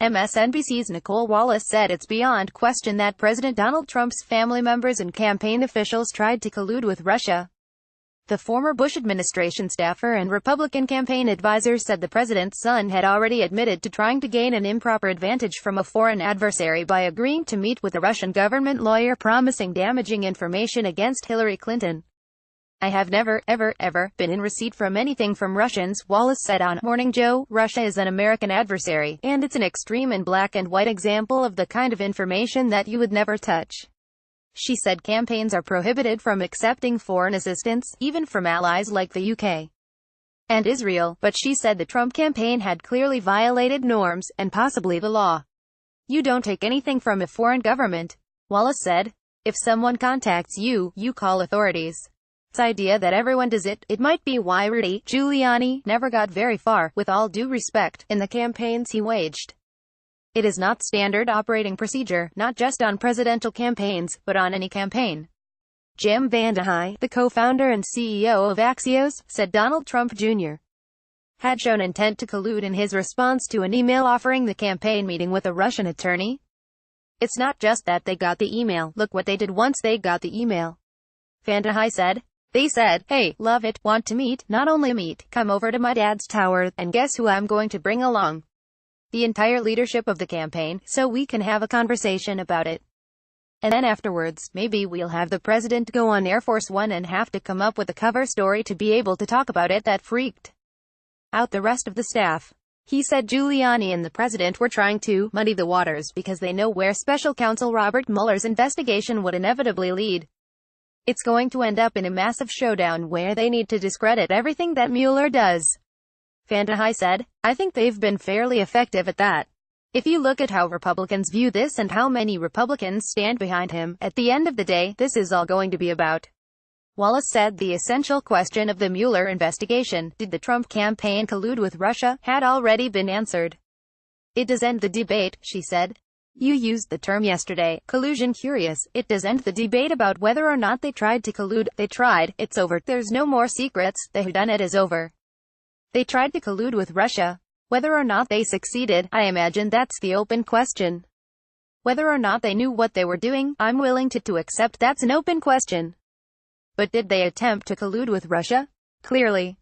MSNBC's Nicolle Wallace said it's beyond question that President Donald Trump's family members and campaign officials tried to collude with Russia. The former Bush administration staffer and Republican campaign advisor said the president's son had already admitted to trying to gain an improper advantage from a foreign adversary by agreeing to meet with a Russian government lawyer promising damaging information against Hillary Clinton. "I have never, ever been in receipt from anything from Russians," Wallace said on Morning Joe. "Russia is an American adversary, and it's an extreme and black and white example of the kind of information that you would never touch." She said campaigns are prohibited from accepting foreign assistance, even from allies like the UK and Israel, but she said the Trump campaign had clearly violated norms, and possibly the law. "You don't take anything from a foreign government," Wallace said. "If someone contacts you, you call authorities. This idea that everyone does it might be why Rudy Giuliani never got very far, with all due respect, in the campaigns he waged. It is not standard operating procedure, not just on presidential campaigns, but on any campaign." Jim Vandehei, the co-founder and CEO of Axios, said Donald Trump Jr. had shown intent to collude in his response to an email offering the campaign meeting with a Russian attorney. "It's not just that they got the email, look what they did once they got the email," Vandehei said. "They said, hey, love it, want to meet, not only meet, come over to my dad's tower, and guess who I'm going to bring along? The entire leadership of the campaign, so we can have a conversation about it. And then afterwards, maybe we'll have the president go on Air Force One and have to come up with a cover story to be able to talk about it." That freaked out the rest of the staff. He said Giuliani and the president were trying to muddy the waters because they know where special counsel Robert Mueller's investigation would inevitably lead. It's going to end up in a massive showdown where they need to discredit everything that Mueller does. Vandehei said, "I think they've been fairly effective at that. If you look at how Republicans view this and how many Republicans stand behind him, at the end of the day, this is all going to be about." Wallace said the essential question of the Mueller investigation, did the Trump campaign collude with Russia, had already been answered. "It does end the debate," she said. "You used the term yesterday, collusion curious. It does end the debate about whether or not they tried to collude. They tried, it's over. There's no more secrets, the whodunit is over. They tried to collude with Russia. Whether or not they succeeded, I imagine that's the open question. Whether or not they knew what they were doing, I'm willing to accept that's an open question. But did they attempt to collude with Russia? Clearly.